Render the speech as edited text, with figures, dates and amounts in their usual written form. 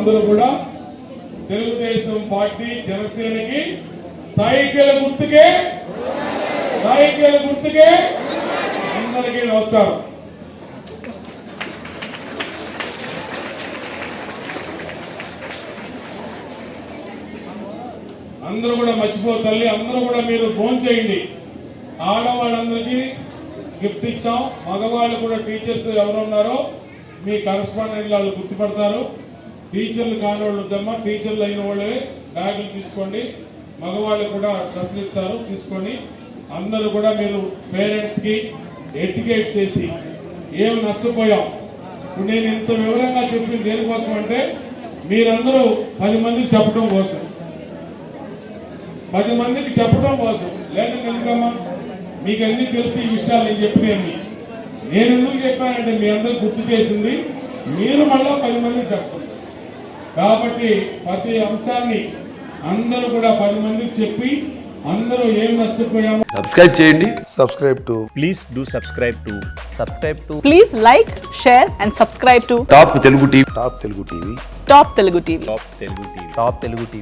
అందరూ కూడా తెలుగుదేశం పార్టీ జనసేనకి సైకిల్ గుర్తుకే అందరికీ నమస్కారం. అందరూ కూడా మర్చిపోతల్లి, అందరూ కూడా మీరు ఫోన్ చేయండి. ఆడవాళ్ళందరికీ గిఫ్ట్ ఇచ్చాం. మగవాళ్ళు కూడా టీచర్స్ ఎవరున్నారో మీ కరెస్పాండెంట్ వాళ్ళు గుర్తుపడతారు. టీచర్లు కాని వాళ్ళు వద్దమ్మా, టీచర్లు అయిన వాళ్ళే బ్యాగులు తీసుకోండి. మగవాళ్ళు కూడా డ్రెస్సులు ఇస్తారు, తీసుకొని అందరూ కూడా మీరు పేరెంట్స్కి ఎడ్యుకేట్ చేసి ఏం నష్టపోయాం. ఇప్పుడు నేను ఇంత వివరంగా చెప్పింది దేనికోసం అంటే మీరందరూ 10 మందికి చెప్పడం కోసం, 10 మందికి చెప్పడం కోసం. లేదంటే ఎందుకమ్మా, మీకు అన్నీ తెలిసి ఈ విషయాలు నేను చెప్పినవి. నేను ఎందుకు చెప్పానంటే మీ అందరూ గుర్తు చేసింది, మీరు మళ్ళా 10 మందికి చెప్పండి. కాబట్టి ప్రతి అంశాన్ని అందరూ కూడా 10 మందికి చెప్పి అందరూ ఏం నష్టపోయాము. సబ్స్క్రైబ్ చేయండి. Please do subscribe to Please like, share and subscribe to top Telugu TV. Top Telugu TV. Top Telugu TV.